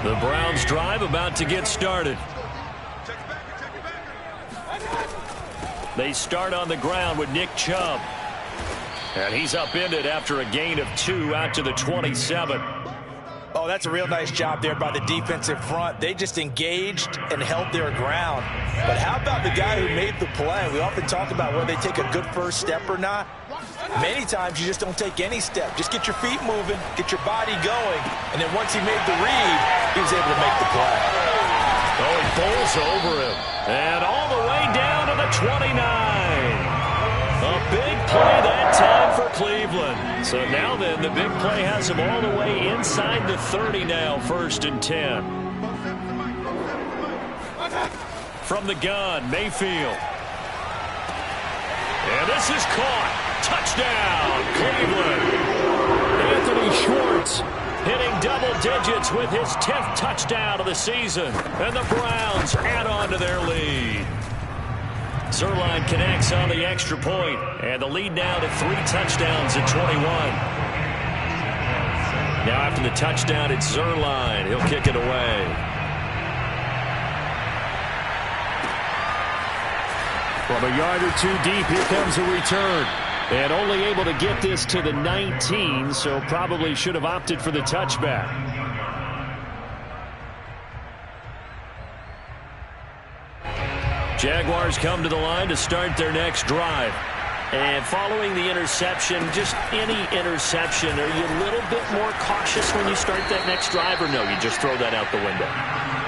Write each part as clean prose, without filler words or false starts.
The Browns drive about to get started. They start on the ground with Nick Chubb. And he's upended after a gain of 2 out to the 27. Oh, that's a real nice job there by the defensive front. They just engaged and held their ground. But how about the guy who made the play? We often talk about whether they take a good first step or not. Many times you just don't take any step. Just get your feet moving, get your body going, and then once he made the read, he was able to make the play. Oh, he bowls over him. And all the way down to the 29. A big play that time for Cleveland. So now then, the big play has him all the way inside the 30 now, 1st and 10. From the gun, Mayfield. And this is caught. Touchdown, Cleveland. Anthony Schwartz hitting double digits with his 10th touchdown of the season. And the Browns add on to their lead. Zuerlein connects on the extra point, and the lead now to 3 touchdowns at 21. Now after the touchdown, it's Zuerlein. He'll kick it away. From a yard or 2 deep, here comes a return. And only able to get this to the 19, so probably should have opted for the touchback. Jaguars come to the line to start their next drive. And following the interception, just any interception, are you a little bit more cautious when you start that next drive, or no, you just throw that out the window?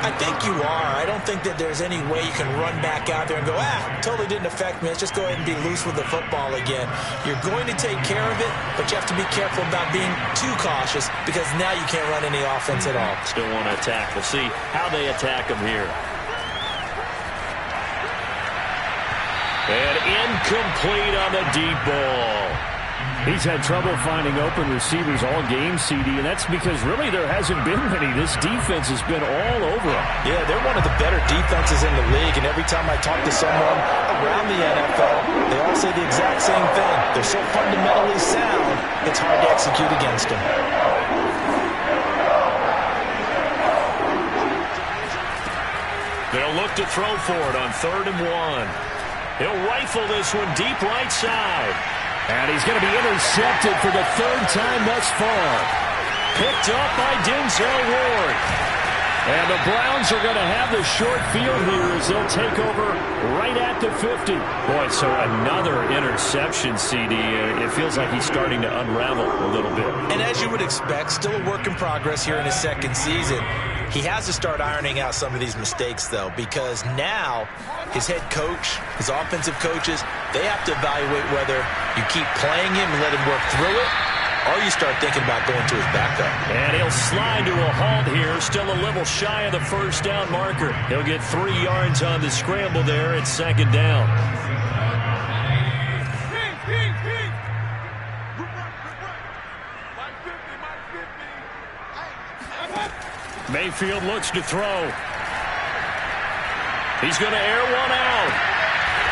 I think you are. I don't think that there's any way you can run back out there and go, totally didn't affect me. Let's just go ahead and be loose with the football again. You're going to take care of it, but you have to be careful about being too cautious because now you can't run any offense at all. Still want to attack. We'll see how they attack them here. And incomplete on the deep ball. He's had trouble finding open receivers all game, CD, and that's because really there hasn't been many. This defense has been all over them. Yeah, they're one of the better defenses in the league, and every time I talk to someone around the NFL, they all say the exact same thing. They're so fundamentally sound, it's hard to execute against them. They'll look to throw for it on 3rd and 1. He'll rifle this one deep right side. And he's going to be intercepted for the 3rd time thus far. Picked up by Denzel Ward. And the Browns are going to have the short field here as they'll take over right at the 50. Boy, so another interception, CD. It feels like he's starting to unravel a little bit. And as you would expect, still a work in progress here in his 2nd season. He has to start ironing out some of these mistakes, though, because now his head coach, his offensive coaches, they have to evaluate whether you keep playing him and let him work through it, or you start thinking about going to his backup. And he'll slide to a halt here, still a little shy of the 1st down marker. He'll get 3 yards on the scramble there at 2nd down. Mayfield looks to throw. He's going to air one out.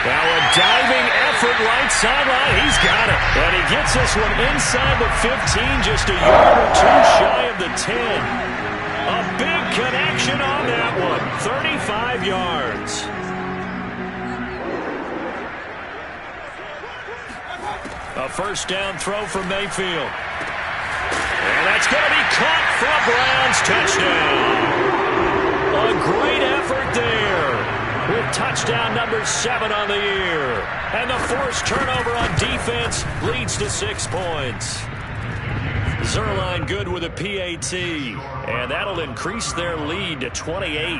Now a diving effort right sideline. He's got it. And he gets this one inside the 15, just a yard or 2 shy of the 10. A big connection on that one. 35 yards. A 1st down throw from Mayfield. And that's going to be caught for a Browns touchdown. A great effort there with touchdown number 7 on the year. And the forced turnover on defense leads to 6 points. Zuerlein good with a PAT. And that'll increase their lead to 28.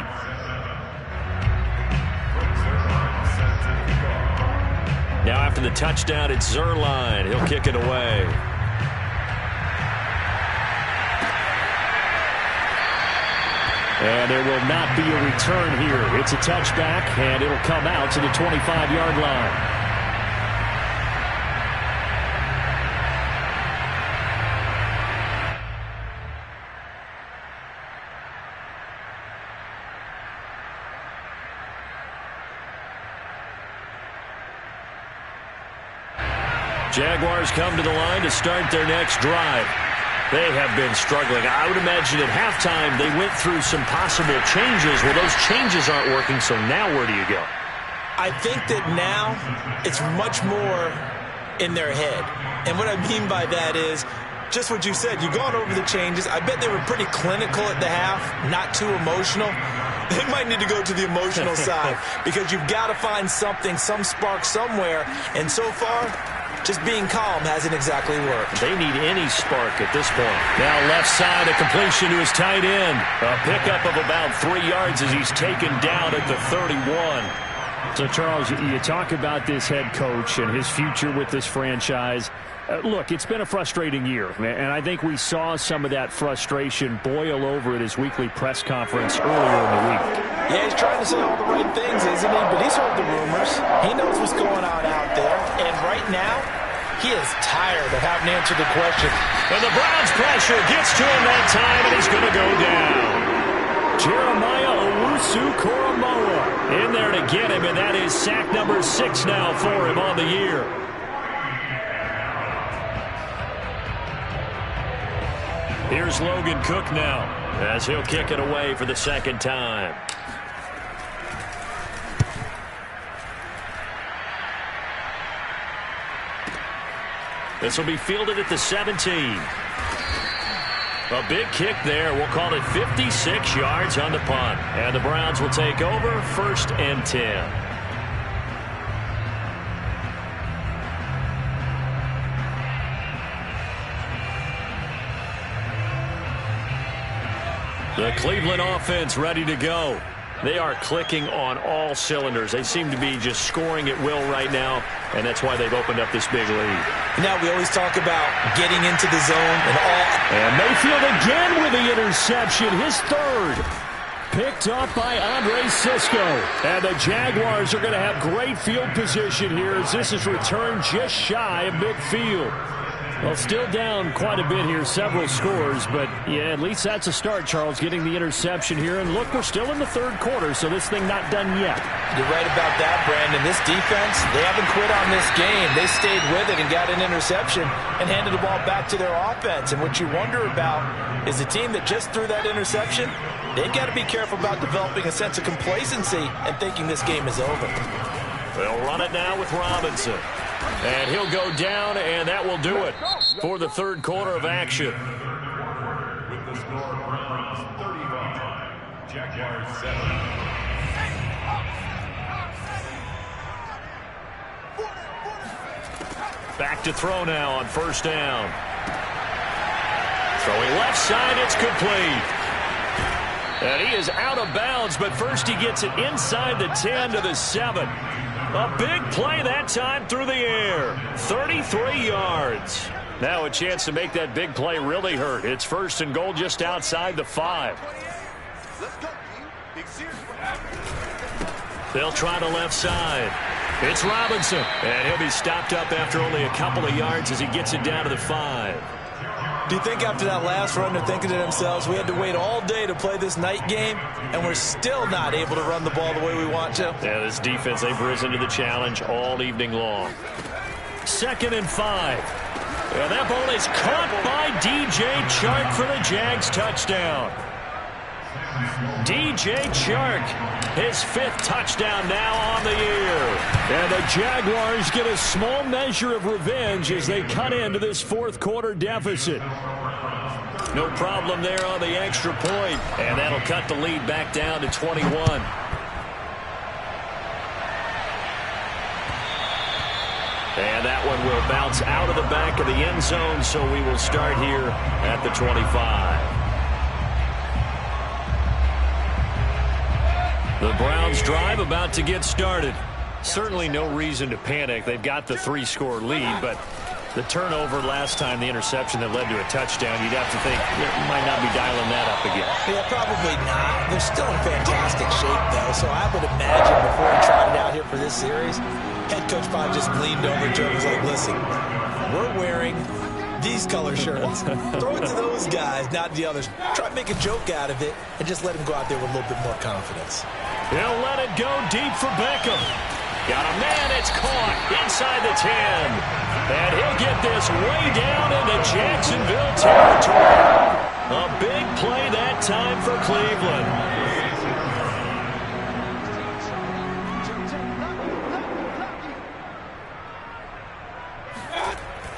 Now after the touchdown, it's Zuerlein. He'll kick it away. And there will not be a return here. It's a touchback, and it'll come out to the 25-yard line. Jaguars come to the line to start their next drive. They have been struggling. I would imagine at halftime they went through some possible changes. Well, those changes aren't working, so now where do you go? I think that now it's much more in their head. And what I mean by that is just what you said. You've gone over the changes. I bet they were pretty clinical at the half, not too emotional. They might need to go to the emotional side because you've got to find something, some spark somewhere. And so far, just being calm hasn't exactly worked. They need any spark at this point. Now left side, a completion to his tight end. A pickup of about 3 yards as he's taken down at the 31. So, Charles, you talk about this head coach and his future with this franchise. Look, it's been a frustrating year, and I think we saw some of that frustration boil over at his weekly press conference earlier in the week. Yeah, he's trying to say all the right things, isn't he? But he's heard the rumors. He knows what's going on out there. And right now, he is tired of having to answer the question. And the Browns pressure gets to him that time, and he's going to go down. Jeremiah Owusu-Koramoah in there to get him, and that is sack number 6 now for him on the year. Here's Logan Cook now as he'll kick it away for the second time. This will be fielded at the 17. A big kick there. We'll call it 56 yards on the punt. And the Browns will take over 1st and 10. The Cleveland offense ready to go. They are clicking on all cylinders. They seem to be just scoring at will right now, and that's why they've opened up this big lead. Now we always talk about getting into the zone and all. And Mayfield again with the interception, his 3rd. Picked up by Andre Cisco. And the Jaguars are going to have great field position here as this is returned just shy of midfield. Well, still down quite a bit here, several scores, but yeah, at least that's a start, Charles, getting the interception here. And look, we're still in the 3rd quarter, so this thing not done yet. You're right about that, Brandon. This defense, they haven't quit on this game. They stayed with it and got an interception and handed the ball back to their offense. And what you wonder about is the team that just threw that interception, they've got to be careful about developing a sense of complacency and thinking this game is over. They'll run it now with Robinson. And he'll go down, and that will do it for the 3rd quarter of action. With the score, Browns 31, Jaguars 7. Back to throw now on 1st down. Throwing left side, it's complete. And he is out of bounds, but first he gets it inside the 10 to the 7. A big play that time through the air. 33 yards. Now a chance to make that big play really hurt. It's 1st and goal just outside the 5. They'll try the left side. It's Robinson. And he'll be stopped up after only a couple of yards as he gets it down to the 5. Do you think after that last run they're thinking to themselves, we had to wait all day to play this night game, and we're still not able to run the ball the way we want to? Yeah, this defense, they've risen to the challenge all evening long. 2nd and 5. And that ball is caught by DJ Chark for the Jags touchdown. DJ Chark, his 5th touchdown now on the year. And the Jaguars get a small measure of revenge as they cut into this 4th quarter deficit. No problem there on the extra point. And that'll cut the lead back down to 21. And that one will bounce out of the back of the end zone, so we will start here at the 25. The Browns drive about to get started. Certainly no reason to panic. They've got the 3-score lead, but the turnover last time, the interception that led to a touchdown, you'd have to think you might not be dialing that up again. Yeah, probably not. They're still in fantastic shape, though, so I would imagine before he tried it out here for this series, head coach probably just leaned over to him and was like, listen, we're wearing these color shirts. Throw it to those guys, not the others. Try to make a joke out of it and just let him go out there with a little bit more confidence. He'll let it go deep for Beckham. Got a man, it's caught inside the 10. And he'll get this way down into Jacksonville territory. A big play that time for Cleveland.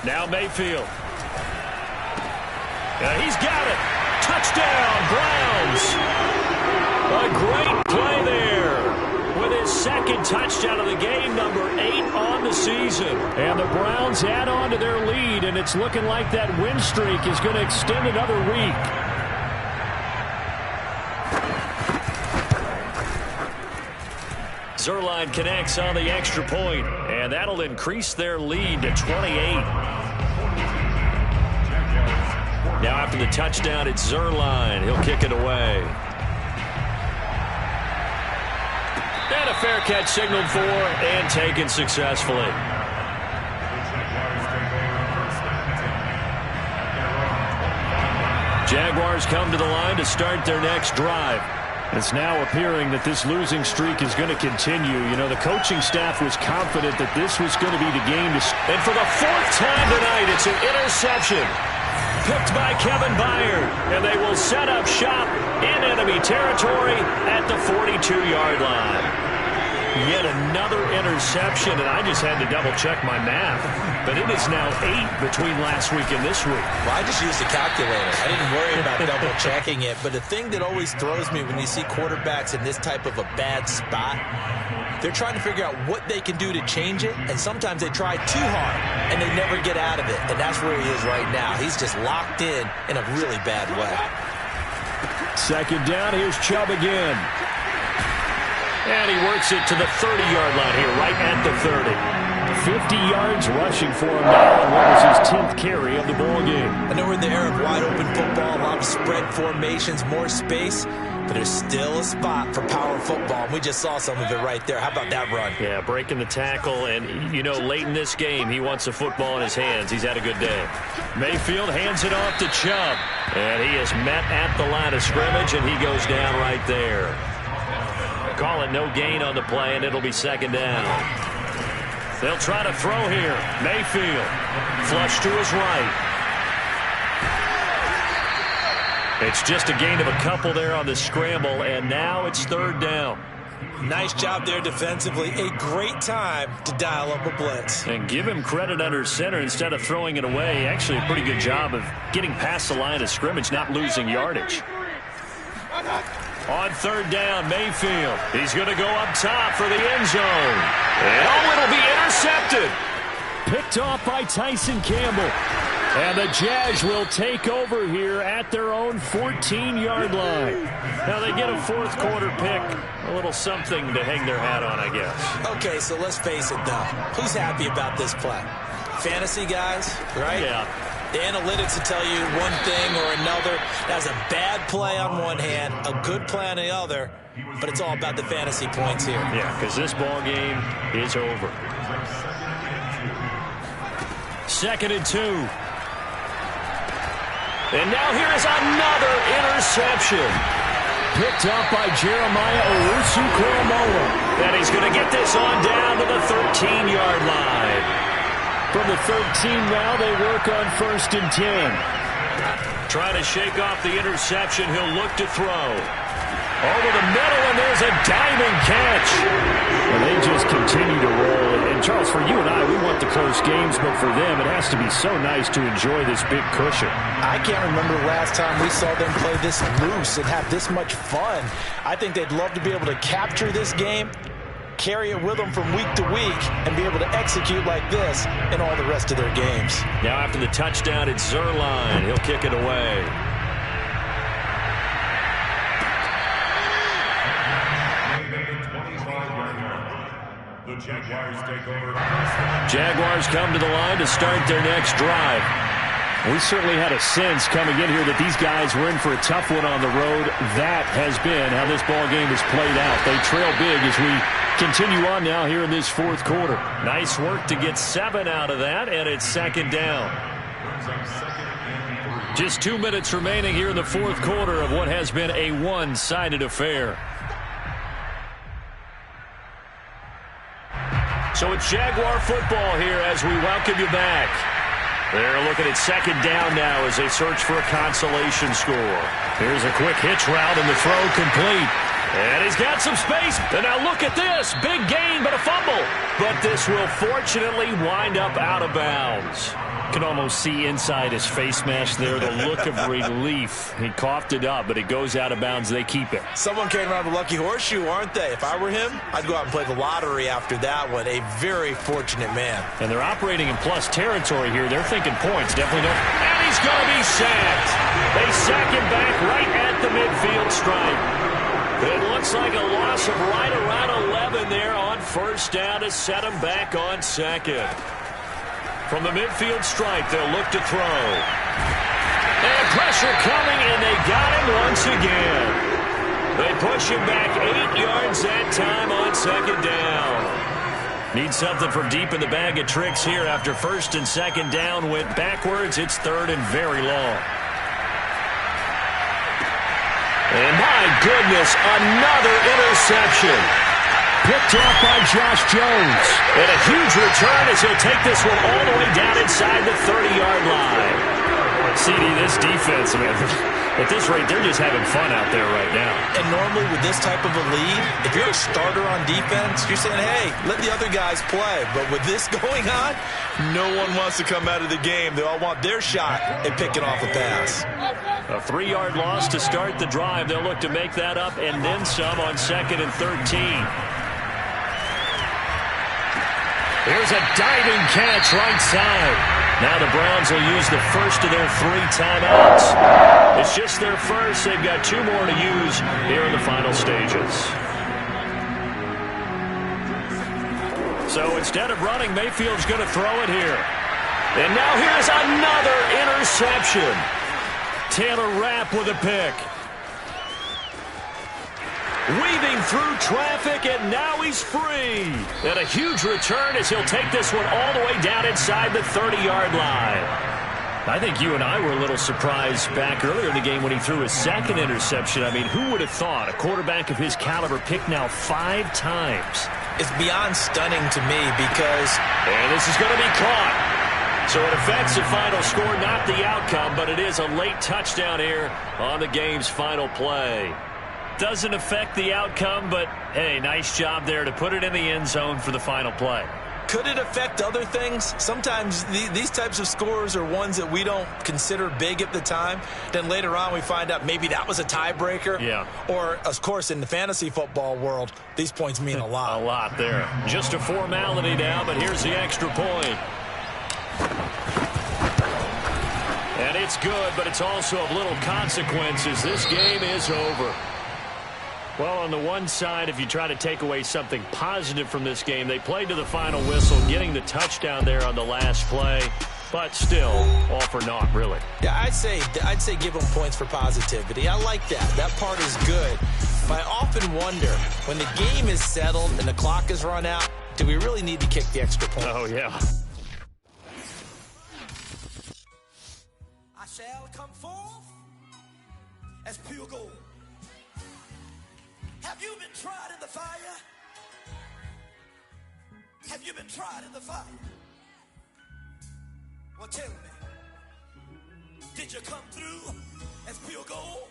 Now Mayfield. He's got it. Touchdown, Browns. A great play there with his second touchdown of the game, number 8 on the season. And the Browns add on to their lead, and it's looking like that win streak is going to extend another week. Zuerlein connects on the extra point, and that'll increase their lead to 28. Now after the touchdown, it's Zuerlein. He'll kick it away. And a fair catch signaled for and taken successfully. Jaguars come to the line to start their next drive. It's now appearing that this losing streak is going to continue. You know, the coaching staff was confident that this was going to be the game to... And for the 4th time tonight, it's an interception. Picked by Kevin Byard, and they will set up shop in enemy territory at the 42-yard line. Yet another interception, and I just had to double-check my math. But it is now 8 between last week and this week. Well, I just used a calculator. I didn't worry about double-checking it. But the thing that always throws me when you see quarterbacks in this type of a bad spot, they're trying to figure out what they can do to change it, and sometimes they try too hard, and they never get out of it. And that's where he is right now. He's just locked in a really bad way. Second down, here's Chubb again. And he works it to the 30-yard line here, right at the 30. 50 yards rushing for him now, and what was his 10th carry of the ball game. I know we're in the era of wide-open football, a lot of spread formations, more space, but there's still a spot for power football. We just saw some of it right there. How about that run? Yeah, breaking the tackle, and, you know, late in this game, he wants the football in his hands. He's had a good day. Mayfield hands it off to Chubb, and he is met at the line of scrimmage, and he goes down right there. Call it no gain on the play, and it'll be second down. They'll try to throw here. Mayfield. Flush to his right. It's just a gain of a couple there on the scramble, and now it's third down. Nice job there defensively. A great time to dial up a blitz. And give him credit under center instead of throwing it away. Actually, a pretty good job of getting past the line of scrimmage, not losing yardage. On third down, Mayfield. He's going to go up top for the end zone. And it'll be intercepted. Picked off by Tyson Campbell. And the Jags will take over here at their own 14-yard line. Now they get a fourth quarter pick. A little something to hang their hat on, I guess. Okay, so let's face it, though. Who's happy about this play? Fantasy guys, right? Yeah. The analytics will tell you one thing or another. That's a bad play on one hand, a good play on the other, but it's all about the fantasy points here. Yeah, because this ball game is over. 2nd and 2. And now here is another interception. Picked up by Jeremiah Owusu-Koramoah. And he's going to get this on down to the 13-yard line. From the 13 now, they work on 1st and 10. Trying to shake off the interception. He'll look to throw. Over the middle, and there's a diving catch. Well, they just continue to roll. And, Charles, for you and I, we want the close games, but for them, it has to be so nice to enjoy this big cushion. I can't remember the last time we saw them play this loose and have this much fun. I think they'd love to be able to capture this game, carry it with them from week to week, and be able to execute like this in all the rest of their games. Now after the touchdown, it's Zuerlein. He'll kick it away. The Jaguars take over. Jaguars come to the line to start their next drive. We certainly had a sense coming in here that these guys were in for a tough one on the road. That has been how this ball game has played out. They trail big as we continue on now here in this fourth quarter. Nice work to get 7 out of that, and it's second down. Just 2 minutes remaining here in the fourth quarter of what has been a one-sided affair. So it's Jaguar football here as we welcome you back. They're looking at second down now as they search for a consolation score. Here's a quick hitch route and the throw complete. And he's got some space. And now look at this. Big gain, but a fumble. But this will fortunately wind up out of bounds. You can almost see inside his face mask there the look of relief. He coughed it up, but it goes out of bounds. They keep it. Someone came around the lucky horseshoe, aren't they? If I were him, I'd go out and play the lottery after that one. A very fortunate man. And they're operating in plus territory here. They're thinking points. Definitely don't. And he's going to be sacked. They sack him back right at the midfield stripe. It looks like a loss of right around 11 there on first down to set him back on second. From the midfield stripe, they'll look to throw. And pressure coming, and they got him once again. They push him back 8 yards that time on second down. Need something from deep in the bag of tricks here after first and second down went backwards. It's third and very long. And my goodness, another interception. Picked off by Josh Jones. And a huge return as he'll take this one all the way down inside the 30-yard line. CD, this defense, man, at this rate, they're just having fun out there right now. And normally with this type of a lead, if you're a starter on defense, you're saying, hey, let the other guys play. But with this going on, no one wants to come out of the game. They all want their shot at picking off a pass. A 3-yard loss to start the drive. They'll look to make that up and then some on second and 13. Here's a diving catch right side. Now the Browns will use the first of their 3 timeouts. It's just their first. They've got 2 more to use here in the final stages. So instead of running, Mayfield's going to throw it here. And now here's another interception. Taylor Rapp with a pick. Weaving through traffic, and now he's free. And a huge return as he'll take this one all the way down inside the 30-yard line. I think you and I were a little surprised back earlier in the game when he threw his second interception. I mean, who would have thought a quarterback of his caliber picked now 5 times? It's beyond stunning to me because... And this is going to be caught. So it affects the final score, not the outcome, but it is a late touchdown here on the game's final play. Doesn't affect the outcome, but, hey, nice job there to put it in the end zone for the final play. Could it affect other things? Sometimes these types of scores are ones that we don't consider big at the time. Then later on we find out maybe that was a tiebreaker. Yeah. Or, of course, in the fantasy football world, these points mean a lot. A lot there. Just a formality now, but here's the extra point. And it's good, but it's also of little consequences. This game is over. Well, on the one side, if you try to take away something positive from this game, they played to the final whistle, getting the touchdown there on the last play, but still, all for naught, really. Yeah, I'd say give them points for positivity. I like that. That part is good. But I often wonder, when the game is settled and the clock is run out, do we really need to kick the extra point? Oh, yeah. I shall come forth as pure gold. Have you been tried in the fire? Have you been tried in the fire? Well, tell me, did you come through as pure gold?